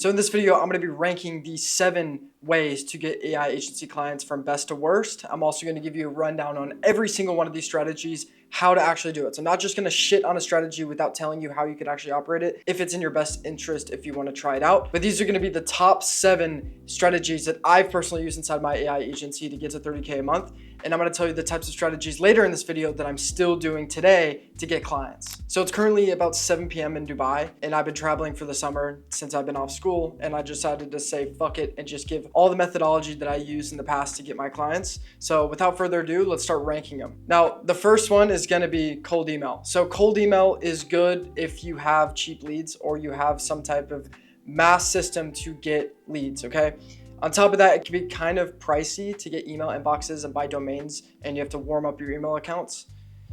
So in this video, I'm going to be ranking the 7 ways to get AI agency clients from best to worst. I'm also going to give you a rundown on every single one of these strategies, how to actually do it. So I'm not just going to shit on a strategy without telling you how you could actually operate it if it's in your best interest if you want to try it out. But these are going to be the top 7 strategies that I've personally used inside my AI agency to get to 30K a month. And I'm going to tell you the types of strategies later in this video that I'm still doing today to get clients. So it's currently about 7 p.m. in Dubai, and I've been traveling for the summer since I've been off school, and I decided to say fuck it and just give all the methodology that I used in the past to get my clients. So without further ado, let's start ranking them. Now, the first one is going to be cold email. So cold email is good if you have cheap leads or you have some type of mass system to get leads, okay? On top of that, it can be kind of pricey to get email inboxes and buy domains, and you have to warm up your email accounts.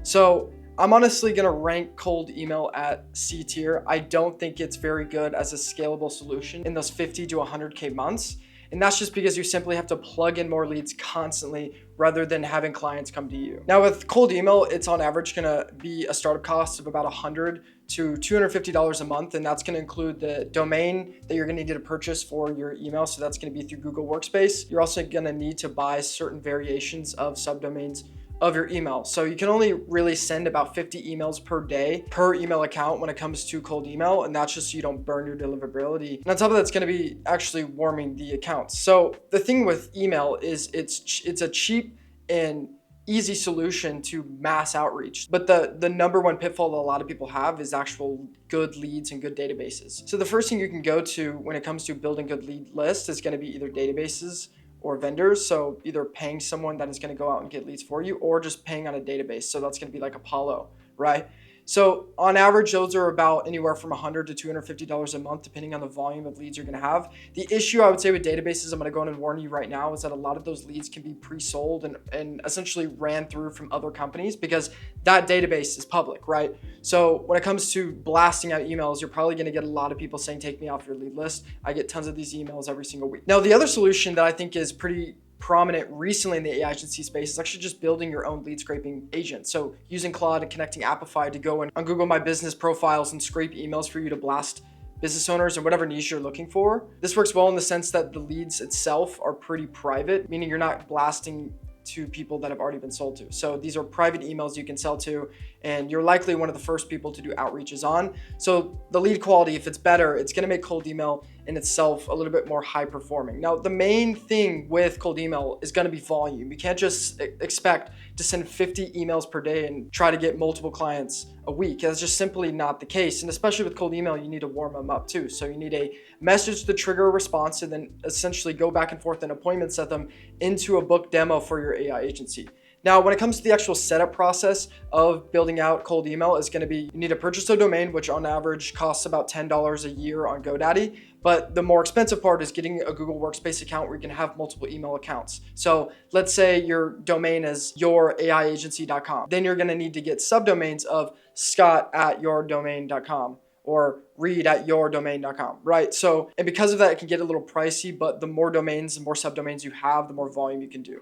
So I'm honestly gonna rank cold email at C tier. I don't think it's very good as a scalable solution in those 50 to 100K months. And that's just because you simply have to plug in more leads constantly rather than having clients come to you. Now with cold email, it's on average gonna be a startup cost of about $100 to $250 a month. And that's gonna include the domain that you're gonna need to purchase for your email. So that's gonna be through Google Workspace. You're also gonna need to buy certain variations of subdomains of your email. So you can only really send about 50 emails per day per email account when it comes to cold email. And that's just so you don't burn your deliverability. And on top of that, it's going to be actually warming the accounts. So the thing with email is it's a cheap and easy solution to mass outreach. But the number one pitfall that a lot of people have is actual good leads and good databases. So the first thing you can go to when it comes to building good lead lists is going to be either databases or vendors. So either paying someone that is going to go out and get leads for you, or just paying on a database. So that's going to be like Apollo, right? So on average, those are about anywhere from $100 to $250 a month, depending on the volume of leads you're going to have. The issue I would say with databases, I'm going to go in and warn you right now, is that a lot of those leads can be pre-sold and essentially ran through from other companies because that database is public, right? So when it comes to blasting out emails, you're probably going to get a lot of people saying, take me off your lead list. I get tons of these emails every single week. Now, the other solution that I think is pretty prominent recently in the AI agency space is actually just building your own lead scraping agent. So using Claude and connecting Apify to go in on Google My Business profiles and scrape emails for you to blast business owners or whatever niche you're looking for. This works well in the sense that the leads itself are pretty private, meaning you're not blasting to people that have already been sold to. So these are private emails you can sell to, and you're likely one of the first people to do outreaches on. So the lead quality, if it's better, it's going to make cold email in itself a little bit more high performing. Now, the main thing with cold email is going to be volume. You can't just expect to send 50 emails per day and try to get multiple clients a week. That's just simply not the case. And especially with cold email, you need to warm them up too. So you need a message to trigger a response and then essentially go back and forth and appointment set them into a book demo for your AI agency. Now, when it comes to the actual setup process of building out cold email, is going to be, you need to purchase a domain, which on average costs about $10 a year on GoDaddy. But the more expensive part is getting a Google Workspace account where you can have multiple email accounts. So let's say your domain is youraiagency.com. Then you're going to need to get subdomains of scott@yourdomain.com or read@yourdomain.com, right? So, and because of that, it can get a little pricey, but the more domains and more subdomains you have, the more volume you can do.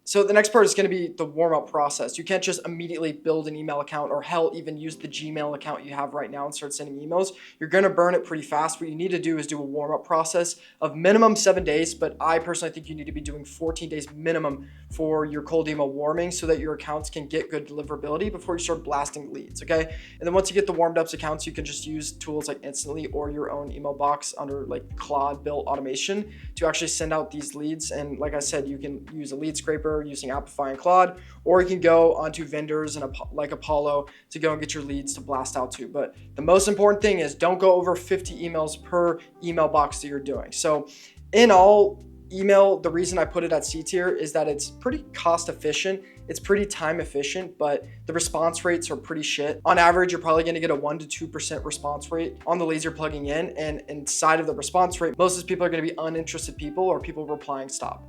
So the next part is going to be the warm-up process. You can't just immediately build an email account, or hell, even use the Gmail account you have right now and start sending emails. You're going to burn it pretty fast. What you need to do is do a warm-up process of minimum 7 days, but I personally think you need to be doing 14 days minimum for your cold email warming so that your accounts can get good deliverability before you start blasting leads, okay? And then once you get the warmed up accounts, you can just use tools like Instantly or your own email box under like Claude built automation to actually send out these leads. And like I said, you can use a lead scraper using Apify and Claude, or you can go onto vendors and like Apollo to go and get your leads to blast out to. But the most important thing is don't go over 50 emails per email box that you're doing. So in all, email, the reason I put it at C tier is that it's pretty cost efficient. It's pretty time efficient, but the response rates are pretty shit. On average, you're probably gonna get a 1% to 2% response rate on the leads you're plugging in. And inside of the response rate, most of these people are gonna be uninterested people or people replying stop.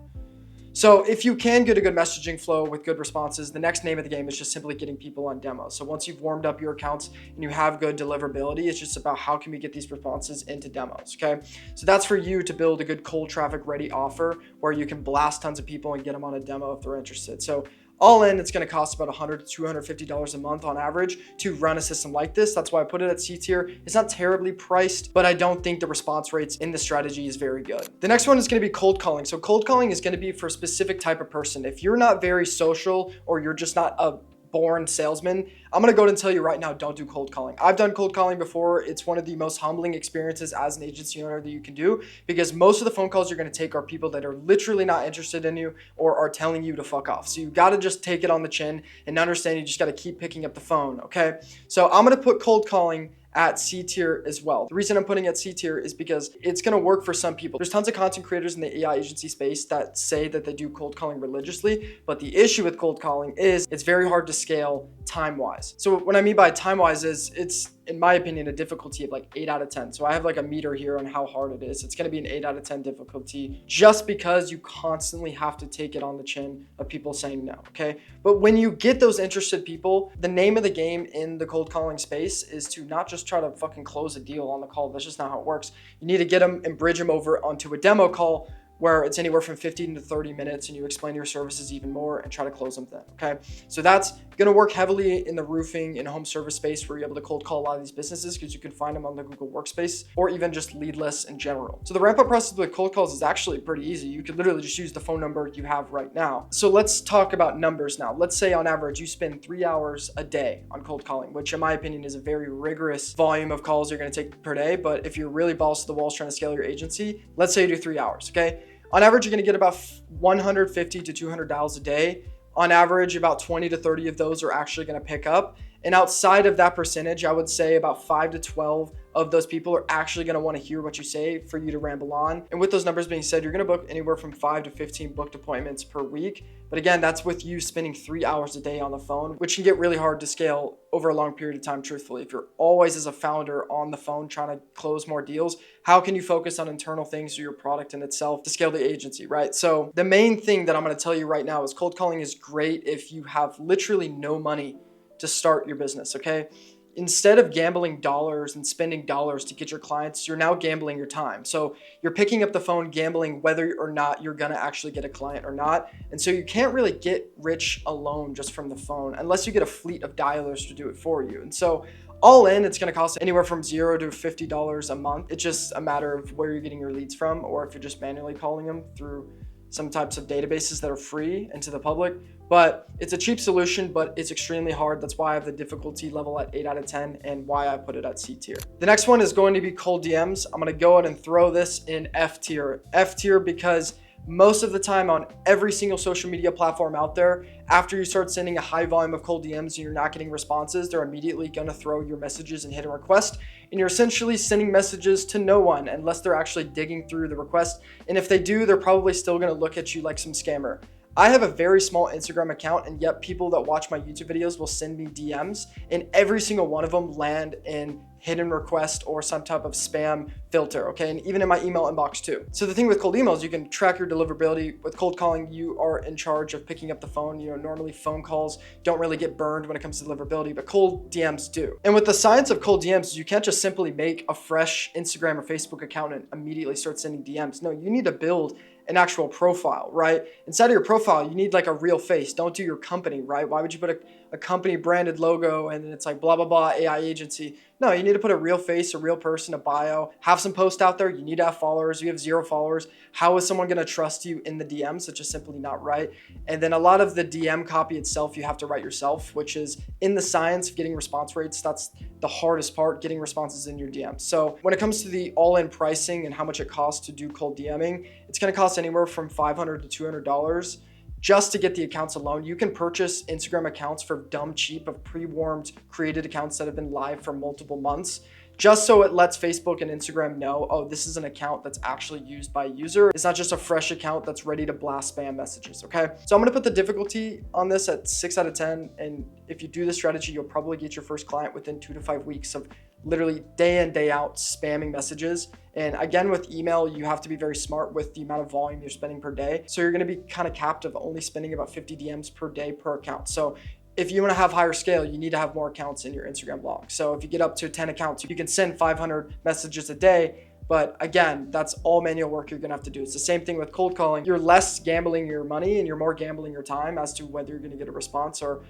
So if you can get a good messaging flow with good responses, the next name of the game is just simply getting people on demos. So once you've warmed up your accounts and you have good deliverability, it's just about how can we get these responses into demos, okay? So that's for you to build a good cold traffic ready offer where you can blast tons of people and get them on a demo if they're interested. So all in, it's going to cost about $100 to $250 a month on average to run a system like this. That's why I put it at C tier. It's not terribly priced, but I don't think the response rates in this strategy is very good. The next one is going to be cold calling. So cold calling is going to be for a specific type of person. If you're not very social or you're just not a born salesman, I'm gonna go ahead and tell you right now, don't do cold calling. I've done cold calling before. It's one of the most humbling experiences as an agency owner that you can do, because most of the phone calls you're gonna take are people that are literally not interested in you or are telling you to fuck off. So you gotta just take it on the chin and understand you just gotta keep picking up the phone, okay? So I'm gonna put cold calling at C tier as well. The reason I'm putting it at C tier is because it's going to work for some people. There's tons of content creators in the AI agency space that say that they do cold calling religiously, but the issue with cold calling is it's very hard to scale time-wise. So what I mean by time-wise is it's, in my opinion, a difficulty of like 8 out of 10. So I have like a meter here on how hard it is. It's going to be an 8 out of 10 difficulty just because you constantly have to take it on the chin of people saying no, okay? But when you get those interested people, the name of the game in the cold calling space is to not just try to fucking close a deal on the call. That's just not how it works. You need to get them and bridge them over onto a demo call where it's anywhere from 15 to 30 minutes and you explain your services even more and try to close them then, okay? So that's gonna work heavily in the roofing and home service space where you're able to cold call a lot of these businesses because you can find them on the Google Workspace or even just lead lists in general. So the ramp up process with cold calls is actually pretty easy. You could literally just use the phone number you have right now. So let's talk about numbers now. Let's say on average you spend 3 hours a day on cold calling, which in my opinion is a very rigorous volume of calls you're gonna take per day. But if you're really balls to the walls trying to scale your agency, let's say you do 3 hours, okay? On average, you're gonna get about 150 to 200 dials a day. On average, about 20 to 30 of those are actually gonna pick up. And outside of that percentage, I would say about 5 to 12 of those people are actually gonna wanna hear what you say for you to ramble on. And with those numbers being said, you're gonna book anywhere from 5 to 15 booked appointments per week. But again, that's with you spending 3 hours a day on the phone, which can get really hard to scale over a long period of time, truthfully. If you're always as a founder on the phone trying to close more deals, how can you focus on internal things or your product in itself to scale the agency, right? So the main thing that I'm gonna tell you right now is cold calling is great if you have literally no money to start your business, okay? Instead of gambling dollars and spending dollars to get your clients, you're now gambling your time. So you're picking up the phone, gambling whether or not you're gonna actually get a client or not. And so you can't really get rich alone just from the phone unless you get a fleet of dialers to do it for you. And so all in, it's gonna cost anywhere from $0 to $50 a month. It's just a matter of where you're getting your leads from, or if you're just manually calling them through some types of databases that are free and to the public. But it's a cheap solution, but it's extremely hard. That's why I have the difficulty level at 8 out of 10 and why I put it at C tier. The next one is going to be cold DMs. I'm gonna go ahead and throw this in F tier. F tier because most of the time on every single social media platform out there, after you start sending a high volume of cold DMs and you're not getting responses, they're immediately gonna throw your messages and hit a request. And you're essentially sending messages to no one unless they're actually digging through the request. And if they do, they're probably still gonna look at you like some scammer. I have a very small Instagram account, and yet people that watch my YouTube videos will send me DMs, and every single one of them land in hidden request or some type of spam filter, okay? And even in my email inbox too. So the thing with cold emails, you can track your deliverability. With cold calling, you are in charge of picking up the phone. You know, normally phone calls don't really get burned when it comes to deliverability, but cold DMs do. And with the science of cold DMs, you can't just simply make a fresh Instagram or Facebook account and immediately start sending DMs. No, you need to build an actual profile, right? Inside of your profile, you need like a real face. Don't do your company, right? Why would you put a company branded logo and then it's like blah, blah, blah, AI agency? No, you need to put a real face, a real person, a bio, have some posts out there. You need to have followers. You have 0 followers. How is someone going to trust you in the DMs? It's just simply not right. And then a lot of the DM copy itself, you have to write yourself, which is in the science of getting response rates. That's the hardest part, getting responses in your DMs. So when it comes to the all-in pricing and how much it costs to do cold DMing, it's going to cost anywhere from $500 to $200 just to get the accounts alone. You can purchase Instagram accounts for dumb cheap of pre-warmed created accounts that have been live for multiple months, just so it lets Facebook and Instagram know, oh, this is an account that's actually used by a user. It's not just a fresh account that's ready to blast spam messages, okay? So I'm gonna put the difficulty on this at 6 out of 10. And if you do this strategy, you'll probably get your first client within 2 to 5 weeks of literally day in, day out spamming messages. And again, with email, you have to be very smart with the amount of volume you're spending per day. So you're gonna be kind of capped of only spending about 50 DMs per day per account. So if you want to have higher scale, you need to have more accounts in your Instagram blog. So if you get up to 10 accounts, you can send 500 messages a day. But again, that's all manual work you're gonna have to do. It's the same thing with cold calling. You're less gambling your money and you're more gambling your time as to whether you're gonna get a response or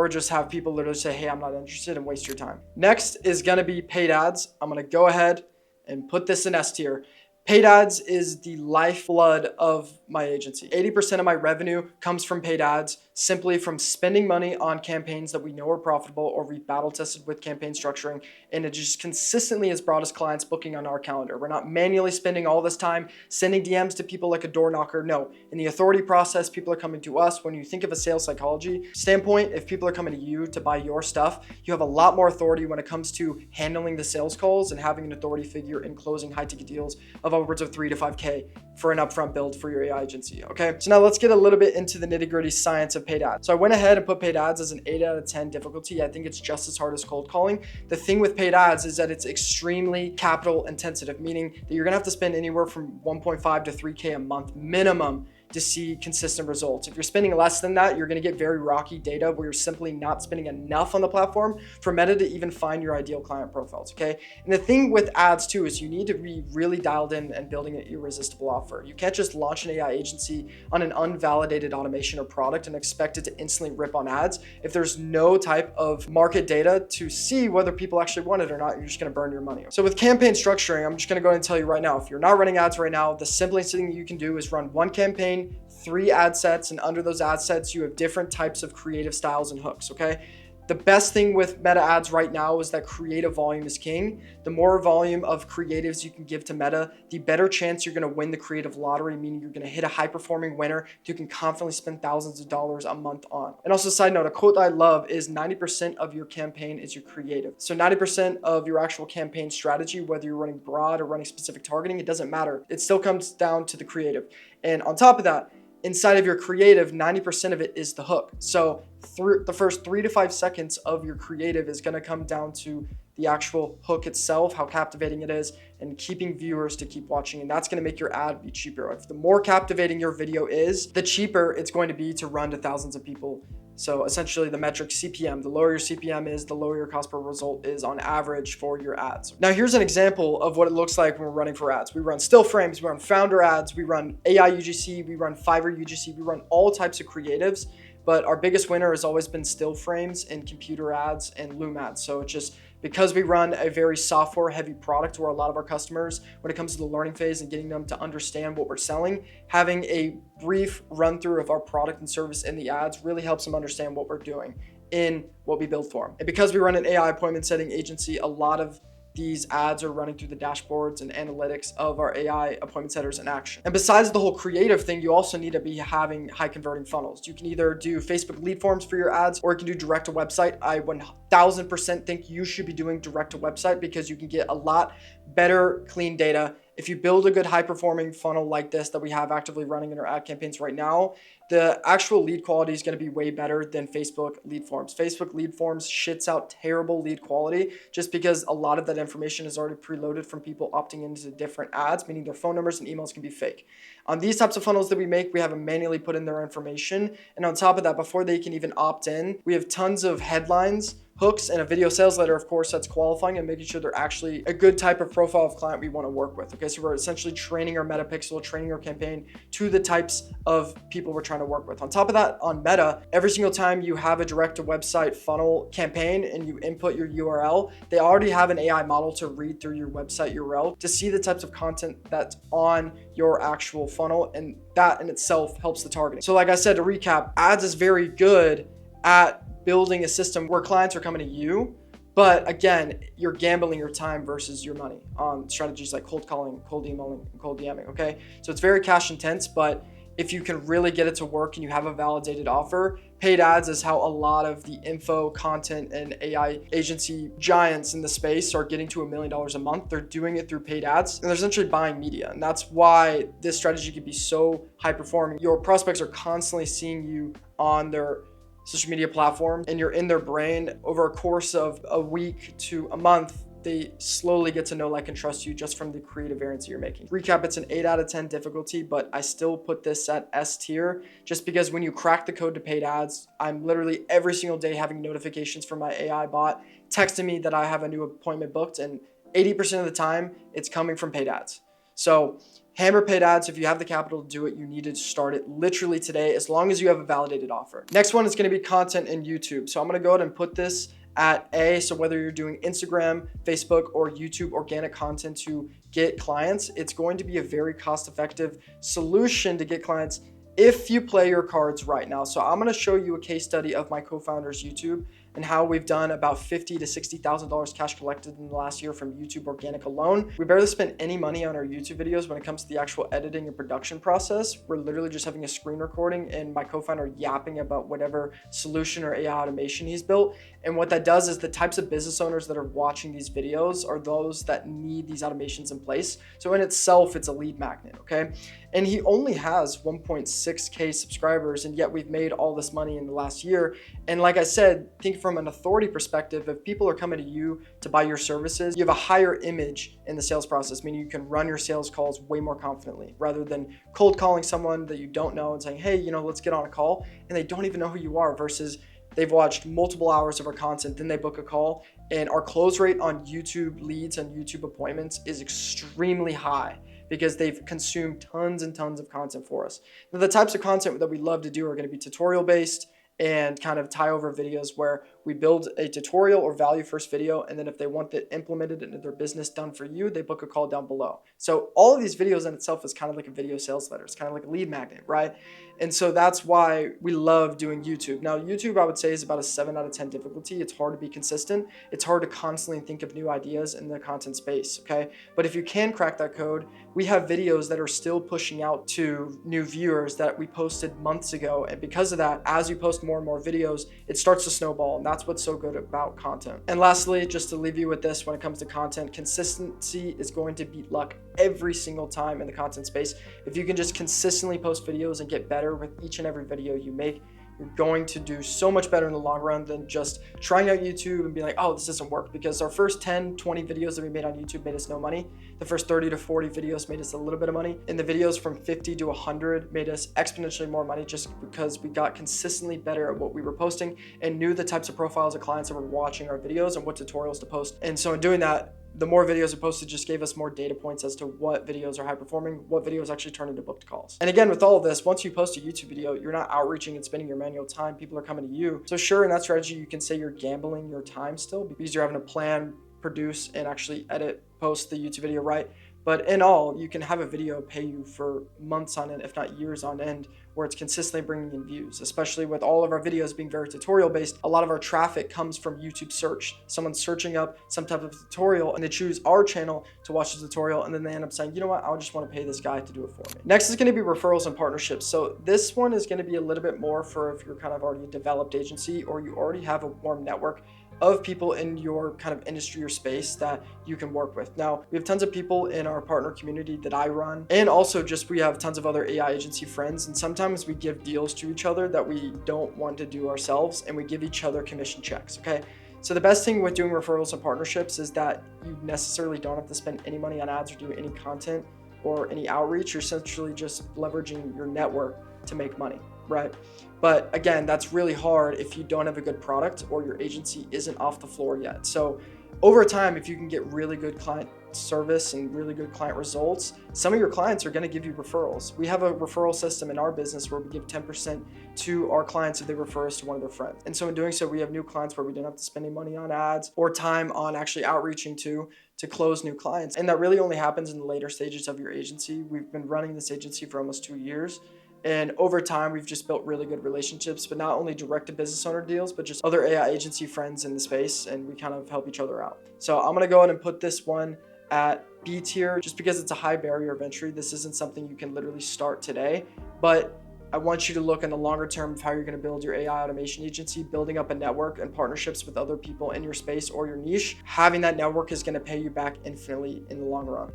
just have people literally say, hey, I'm not interested, and waste your time. Next is gonna be paid ads. I'm gonna go ahead and put this in S tier. Paid ads is the lifeblood of my agency. 80% of my revenue comes from paid ads, simply from spending money on campaigns that we know are profitable or we battle tested with campaign structuring, and it just consistently has brought us clients booking on our calendar. We're not manually spending all this time sending DMs to people like a door knocker. No, in the authority process, people are coming to us. When you think of a sales psychology standpoint, if people are coming to you to buy your stuff, you have a lot more authority when it comes to handling the sales calls and having an authority figure in closing high ticket deals of upwards of 3 to 5K for an upfront build for your AI agency. Okay, so now let's get a little bit into the nitty gritty science of paid ads. So I went ahead and put paid ads as an 8 out of 10 difficulty. I think it's just as hard as cold calling. The thing with paid ads is that it's extremely capital intensive, meaning that you're gonna have to spend anywhere from 1.5 to 3K a month minimum to see consistent results. If you're spending less than that, you're gonna get very rocky data where you're simply not spending enough on the platform for Meta to even find your ideal client profiles, okay? And the thing with ads too is you need to be really dialed in and building an irresistible offer. You can't just launch an AI agency on an unvalidated automation or product and expect it to instantly rip on ads. If there's no type of market data to see whether people actually want it or not, you're just gonna burn your money. So with campaign structuring, I'm just gonna go ahead and tell you right now, if you're not running ads right now, the simplest thing you can do is run one campaign, 3 ad sets, and under those ad sets, you have different types of creative styles and hooks, okay? The best thing with Meta ads right now is that creative volume is king. The more volume of creatives you can give to Meta, the better chance you're gonna win the creative lottery, meaning you're gonna hit a high performing winner you can confidently spend thousands of dollars a month on. And also, side note, a quote I love is 90% of your campaign is your creative. So 90% of your actual campaign strategy, whether you're running broad or running specific targeting, it doesn't matter. It still comes down to the creative. And on top of that, inside of your creative, 90% of it is the hook. So the first 3 to 5 seconds of your creative is gonna come down to the actual hook itself, how captivating it is, and keeping viewers to keep watching. And that's gonna make your ad be cheaper. If the more captivating your video is, the cheaper it's going to be to run to thousands of people. So essentially the metric CPM, the lower your CPM is, the lower your cost per result is on average for your ads. Now here's an example of what it looks like when we're running for ads. We run still frames, we run founder ads, we run AI UGC, we run Fiverr UGC, we run all types of creatives, but our biggest winner has always been still frames and computer ads and Loom ads. So it's just because we run a very software heavy product where a lot of our customers, when it comes to the learning phase and getting them to understand what we're selling, having a brief run through of our product and service in the ads really helps them understand what we're doing in what we build for them. And because we run an AI appointment setting agency, a lot of these ads are running through the dashboards and analytics of our AI appointment setters in action. And besides the whole creative thing, you also need to be having high converting funnels. You can either do Facebook lead forms for your ads, or you can do direct to website. I 1000% think you should be doing direct to website because you can get a lot better clean data. If you build a good high performing funnel like this that we have actively running in our ad campaigns right now, the actual lead quality is going to be way better than Facebook lead forms. Facebook lead forms shits out terrible lead quality just because a lot of that information is already preloaded from people opting into different ads, meaning their phone numbers and emails can be fake. On these types of funnels that we make, we have them manually put in their information. And on top of that, before they can even opt in, we have tons of headlines, hooks, and a video sales letter, of course, that's qualifying and making sure they're actually a good type of profile of client we want to work with. Okay, so we're essentially training our Meta pixel, training our campaign to the types of people we're trying to work with. On top of that, on Meta, every single time you have a direct to website funnel campaign and you input your URL, they already have an AI model to read through your website URL to see the types of content that's on your actual funnel, and that in itself helps the targeting. So like I said, to recap, ads is very good at building a system where clients are coming to you, but again, you're gambling your time versus your money on strategies like cold calling, cold emailing, and cold DMing, okay? So it's very cash intense, but if you can really get it to work and you have a validated offer, paid ads is how a lot of the info, content, and AI agency giants in the space are getting to $1 million a month. They're doing it through paid ads, and they're essentially buying media. And that's why this strategy can be so high performing. Your prospects are constantly seeing you on their social media platform, and you're in their brain over a course of a week to a month. They slowly get to know, like, and trust you just from the creative variance you're making. Recap, it's an 8 out of 10 difficulty, but I still put this at S tier just because when you crack the code to paid ads, I'm literally every single day having notifications from my AI bot texting me that I have a new appointment booked, and 80% of the time, it's coming from paid ads. So hammer paid ads. If you have the capital to do it, you need to start it literally today, as long as you have a validated offer. Next one is going to be content in YouTube. So I'm going to go ahead and put this at A. So whether you're doing Instagram, Facebook, or YouTube organic content to get clients, it's going to be a very cost-effective solution to get clients if you play your cards right now. So I'm going to show you a case study of my co-founder's YouTube and how we've done about $50,000 to $60,000 cash collected in the last year from YouTube organic alone. We barely spent any money on our YouTube videos when it comes to the actual editing and production process. We're literally just having a screen recording and my co-founder yapping about whatever solution or AI automation he's built. And what that does is the types of business owners that are watching these videos are those that need these automations in place. So in itself, it's a lead magnet, okay? And he only has 1.6K subscribers, and yet we've made all this money in the last year. And like I said, think from an authority perspective, if people are coming to you to buy your services, you have a higher image in the sales process, meaning you can run your sales calls way more confidently rather than cold calling someone that you don't know and saying, hey, let's get on a call, and they don't even know who you are, versus they've watched multiple hours of our content, then they book a call. And our close rate on YouTube leads and YouTube appointments is extremely high because they've consumed tons and tons of content for us. Now, the types of content that we love to do are going to be tutorial based and kind of tie over videos where we build a tutorial or value first video, and then if they want that implemented into their business done for you, they book a call down below. So all of these videos in itself is kind of like a video sales letter. It's kind of like a lead magnet, right? And so that's why we love doing YouTube. Now, YouTube, I would say, is about a 7 out of 10 difficulty. It's hard to be consistent. It's hard to constantly think of new ideas in the content space, okay? But if you can crack that code, we have videos that are still pushing out to new viewers that we posted months ago. And because of that, as you post more and more videos, it starts to snowball. And that's what's so good about content. And lastly, just to leave you with this, when it comes to content, consistency is going to beat luck every single time in the content space. If you can just consistently post videos and get better with each and every video you make, you're going to do so much better in the long run than just trying out YouTube and being like, oh, this doesn't work. Because our first 10, 20 videos that we made on YouTube made us no money. The first 30 to 40 videos made us a little bit of money. And the videos from 50 to 100 made us exponentially more money just because we got consistently better at what we were posting and knew the types of profiles of clients that were watching our videos and what tutorials to post. And so in doing that, the more videos we posted just gave us more data points as to what videos are high performing, what videos actually turn into booked calls. And again, with all of this, once you post a YouTube video, you're not outreaching and spending your manual time. People are coming to you. So sure, in that strategy, you can say you're gambling your time still because you're having to plan, produce, and actually edit, post the YouTube video right. But in all, you can have a video pay you for months on end, if not years on end, where it's consistently bringing in views, especially with all of our videos being very tutorial based. A lot of our traffic comes from YouTube search. Someone's searching up some type of tutorial and they choose our channel to watch the tutorial, and then they end up saying, you know what, I just want to pay this guy to do it for me. Next is going to be referrals and partnerships. So this one is going to be a little bit more for if you're kind of already a developed agency or you already have a warm network of people in your kind of industry or space that you can work with. Now, we have tons of people in our partner community that I run, and also just we have tons of other AI agency friends, and sometimes we give deals to each other that we don't want to do ourselves, and we give each other commission checks, okay? So the best thing with doing referrals and partnerships is that you necessarily don't have to spend any money on ads or do any content or any outreach. You're essentially just leveraging your network to make money, right? But again, that's really hard if you don't have a good product or your agency isn't off the floor yet. So over time, if you can get really good client service and really good client results, some of your clients are going to give you referrals. We have a referral system in our business where we give 10% to our clients if they refer us to one of their friends. And so in doing so, we have new clients where we don't have to spend any money on ads or time on actually outreaching to close new clients. And that really only happens in the later stages of your agency. We've been running this agency for almost 2 years. And over time, we've just built really good relationships, but not only direct to business owner deals, but just other AI agency friends in the space, and we kind of help each other out. So I'm gonna go ahead and put this one at B tier just because it's a high barrier of entry. This isn't something you can literally start today, but I want you to look in the longer term of how you're gonna build your AI automation agency, building up a network and partnerships with other people in your space or your niche. Having that network is gonna pay you back infinitely in the long run.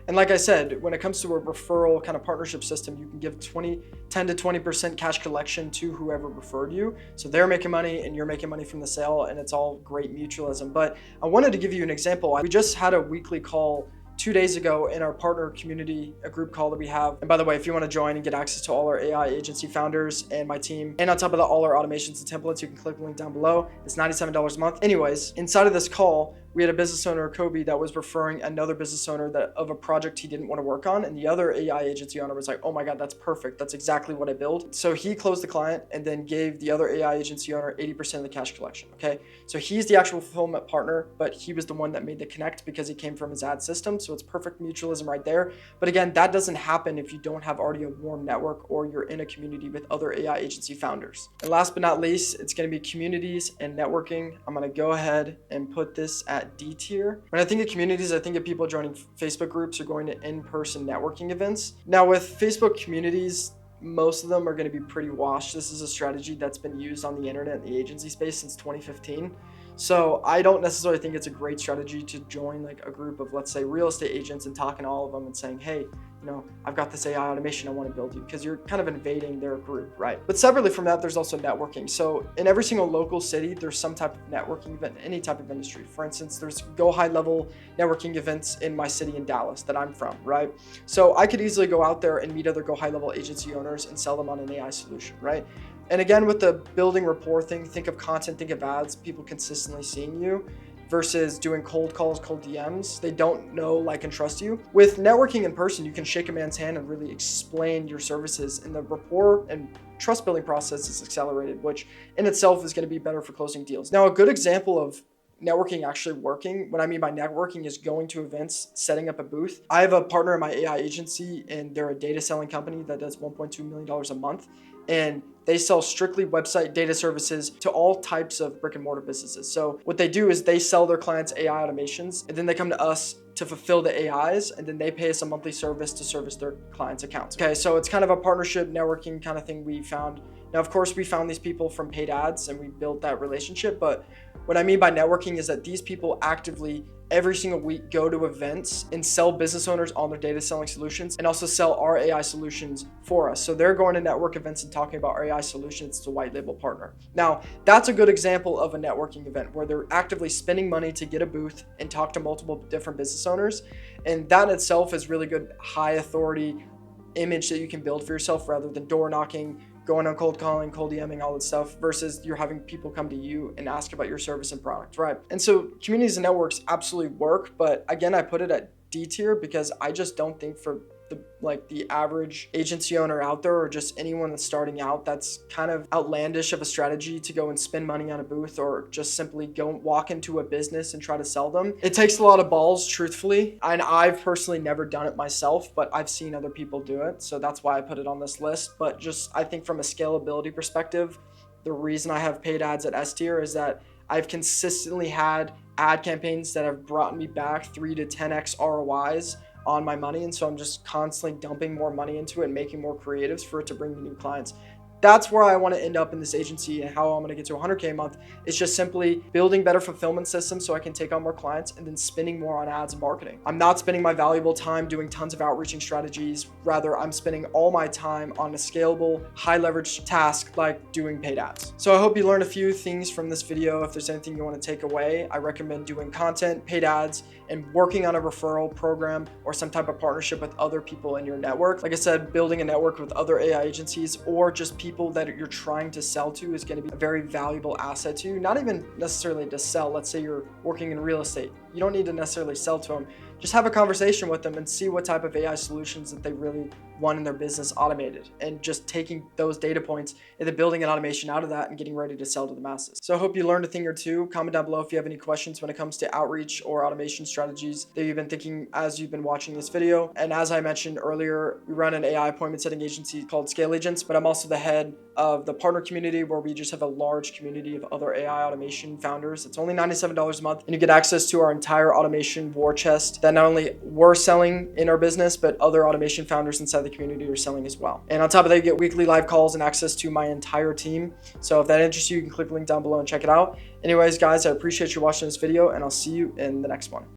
And like I said, when it comes to a referral kind of partnership system, you can give 10 to 20% cash collection to whoever referred you. So they're making money and you're making money from the sale, and it's all great mutualism. But I wanted to give you an example. We just had a weekly call 2 days ago in our partner community, a group call that we have. And by the way, if you want to join and get access to all our AI agency founders and my team, and on top of that, all our automations and templates, you can click the link down below. It's $97 a month. Anyways, inside of this call, we had a business owner, Kobe, that was referring another business owner of a project he didn't want to work on. And the other AI agency owner was like, oh my God, that's perfect. That's exactly what I build. So he closed the client and then gave the other AI agency owner 80% of the cash collection. Okay. So he's the actual fulfillment partner, but he was the one that made the connect because he came from his ad system. So it's perfect mutualism right there. But again, that doesn't happen if you don't have already a warm network or you're in a community with other AI agency founders. And last but not least, it's going to be communities and networking. I'm going to go ahead and put this at D tier. When I think of communities, I think of people joining Facebook groups or going to in-person networking events. Now with Facebook communities, most of them are going to be pretty washed. This is a strategy that's been used on the internet and the agency space since 2015. So I don't necessarily think it's a great strategy to join like a group of, let's say, real estate agents and talking to all of them and saying, hey, I've got this AI automation I want to build you, because you're kind of invading their group, right? But separately from that, there's also networking. So in every single local city, there's some type of networking event, any type of industry. For instance, there's go high level networking events in my city in Dallas that I'm from, right? So I could easily go out there and meet other go high level agency owners and sell them on an AI solution, right? And again, with the building rapport thing, think of content, think of ads, people consistently seeing you, versus doing cold calls, cold DMs. They don't know, like, and trust you. With networking in person, you can shake a man's hand and really explain your services, and the rapport and trust building process is accelerated, which in itself is going to be better for closing deals. Now, a good example of networking actually working, what I mean by networking is going to events, setting up a booth. I have a partner in my AI agency, and they're a data selling company that does $1.2 million a month. And they sell strictly website data services to all types of brick and mortar businesses. So what they do is they sell their clients AI automations, and then they come to us to fulfill the AIs, and then they pay us a monthly service to service their clients' accounts. Okay, so it's kind of a partnership networking kind of thing we found. Now, of course, we found these people from paid ads and we built that relationship. But what I mean by networking is that these people actively every single week go to events and sell business owners on their data selling solutions, and also sell our AI solutions for us. So they're going to network events and talking about our AI solutions to white label partner. Now, that's a good example of a networking event where they're actively spending money to get a booth and talk to multiple different business owners. And that in itself is really good high authority image that you can build for yourself, rather than door knocking, going on cold calling, cold DMing, all that stuff, versus you're having people come to you and ask about your service and product, right? And so communities and networks absolutely work, but again, I put it at D tier because I just don't think for the average agency owner out there, or just anyone that's starting out, that's kind of outlandish of a strategy to go and spend money on a booth, or just simply go walk into a business and try to sell them. It takes a lot of balls, truthfully, and I've personally never done it myself, but I've seen other people do it, so that's why I put it on this list. But just, I think from a scalability perspective, the reason I have paid ads at S tier is that I've consistently had ad campaigns that have brought me back 3 to 10x ROIs on my money, and so I'm just constantly dumping more money into it and making more creatives for it to bring me new clients. That's where I want to end up in this agency, and how I'm going to get to 100K a month is just simply building better fulfillment systems so I can take on more clients, and then spending more on ads and marketing. I'm not spending my valuable time doing tons of outreaching strategies. Rather, I'm spending all my time on a scalable, high leverage task like doing paid ads. So I hope you learned a few things from this video. If there's anything you want to take away, I recommend doing content, paid ads, and working on a referral program or some type of partnership with other people in your network. Like I said, building a network with other AI agencies, or just people that you're trying to sell to, is going to be a very valuable asset to you. Not even necessarily to sell. Let's say you're working in real estate. You don't need to necessarily sell to them. Just have a conversation with them and see what type of AI solutions that they really want in their business automated, and just taking those data points and then building an automation out of that and getting ready to sell to the masses. So I hope you learned a thing or two. Comment down below if you have any questions when it comes to outreach or automation strategies that you've been thinking as you've been watching this video. And as I mentioned earlier, we run an AI appointment setting agency called ScaleAgents, but I'm also the head of the partner community, where we just have a large community of other AI automation founders. It's only $97 a month, and you get access to our entire automation war chest that not only we're selling in our business, but other automation founders inside the community are selling as well. And on top of that, you get weekly live calls and access to my entire team. So if that interests you, you can click the link down below and check it out. Anyways, guys, I appreciate you watching this video, and I'll see you in the next one.